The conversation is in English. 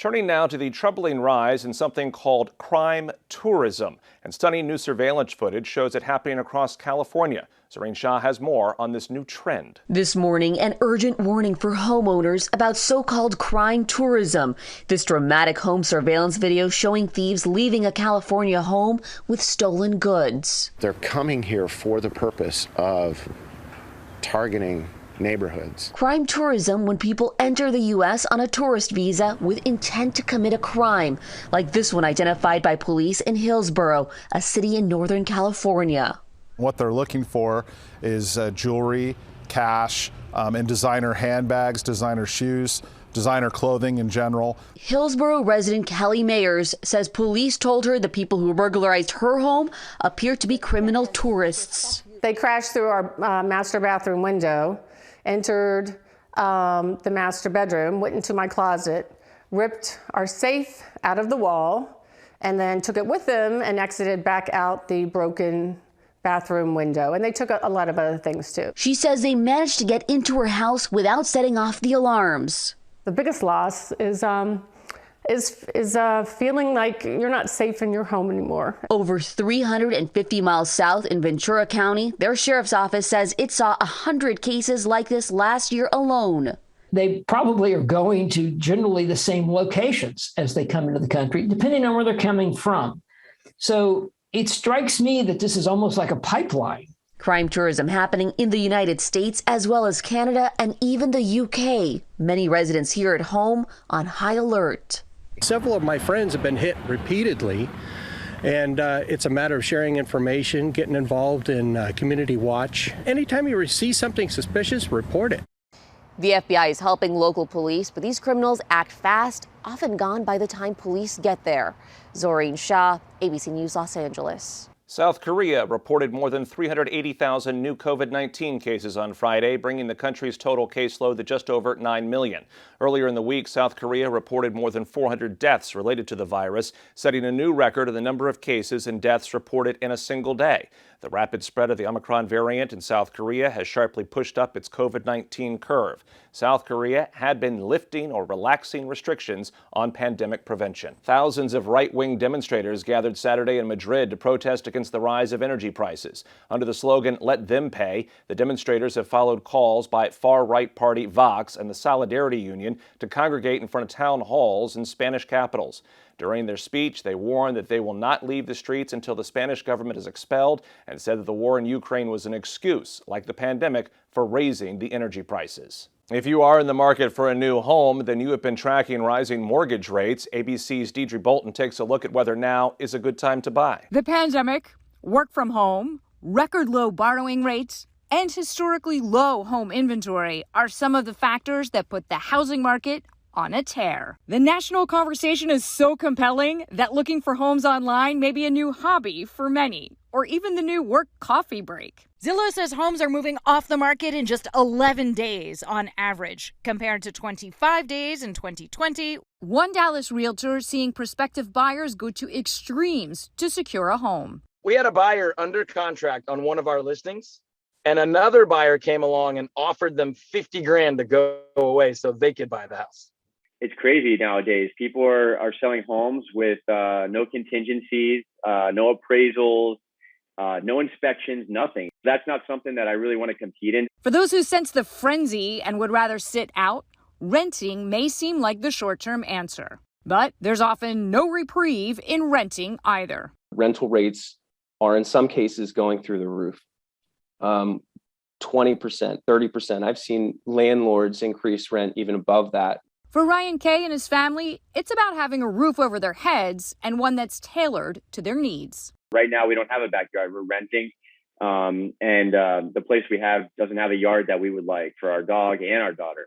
Turning now to the troubling rise in something called crime tourism. And stunning new surveillance footage shows it happening across California. Zohreen Shah has more on this new trend. This morning, an urgent warning for homeowners about so-called crime tourism. This dramatic home surveillance video showing thieves leaving a California home with stolen goods. They're coming here for the purpose of targeting neighborhoods. Crime tourism when people enter the U.S. on a tourist visa with intent to commit a crime, like this one identified by police in Hillsborough, a city in Northern California. What they're looking for is jewelry, cash, and designer handbags, designer shoes, designer clothing in general. Hillsborough resident Kelly Mayers says police told her the people who burglarized her home appear to be criminal tourists. They crashed through our master bathroom window, entered the master bedroom, went into my closet, ripped our safe out of the wall, and then took it with them and exited back out the broken bathroom window. And they took a lot of other things too. She says they managed to get into her house without setting off the alarms. The biggest loss is feeling like you're not safe in your home anymore. Over 350 miles south in Ventura County, their sheriff's office says it saw 100 cases like this last year alone. They probably are going to generally the same locations as they come into the country, depending on where they're coming from. So it strikes me that this is almost like a pipeline. Crime tourism happening in the United States as well as Canada and even the UK. Many residents here at home on high alert. Several of my friends have been hit repeatedly, and it's a matter of sharing information, getting involved in community watch. Anytime you see something suspicious, report it. The FBI is helping local police, but these criminals act fast, often gone by the time police get there. Zohreen Shah, ABC News, Los Angeles. South Korea reported more than 380,000 new COVID-19 cases on Friday, bringing the country's total caseload to just over 9 million. Earlier in the week, South Korea reported more than 400 deaths related to the virus, setting a new record of the number of cases and deaths reported in a single day. The rapid spread of the Omicron variant in South Korea has sharply pushed up its COVID-19 curve. South Korea had been lifting or relaxing restrictions on pandemic prevention. Thousands of right-wing demonstrators gathered Saturday in Madrid to protest against the rise of energy prices. Under the slogan, "Let them pay," the demonstrators have followed calls by far-right party Vox and the Solidarity Union to congregate in front of town halls in Spanish capitals. During their speech, they warned that they will not leave the streets until the Spanish government is expelled and said that the war in Ukraine was an excuse, like the pandemic, for raising the energy prices. If you are in the market for a new home, then you have been tracking rising mortgage rates. ABC's Deidre Bolton takes a look at whether now is a good time to buy. The pandemic, work from home, record low borrowing rates, and historically low home inventory are some of the factors that put the housing market on a tear. The national conversation is so compelling that looking for homes online may be a new hobby for many, or even the new work coffee break. Zillow says homes are moving off the market in just 11 days on average, compared to 25 days in 2020. One Dallas realtor seeing prospective buyers go to extremes to secure a home. We had a buyer under contract on one of our listings, and another buyer came along and offered them 50 grand to go away so they could buy the house. It's crazy nowadays. People are selling homes with no contingencies, no appraisals, no inspections, nothing. That's not something that I really want to compete in. For those who sense the frenzy and would rather sit out, renting may seem like the short-term answer. But there's often no reprieve in renting either. Rental rates are in some cases going through the roof. 20%, 30%. I've seen landlords increase rent even above that. For Ryan Kay and his family, it's about having a roof over their heads and one that's tailored to their needs. Right now, we don't have a backyard. We're renting, and the place we have doesn't have a yard that we would like for our dog and our daughter.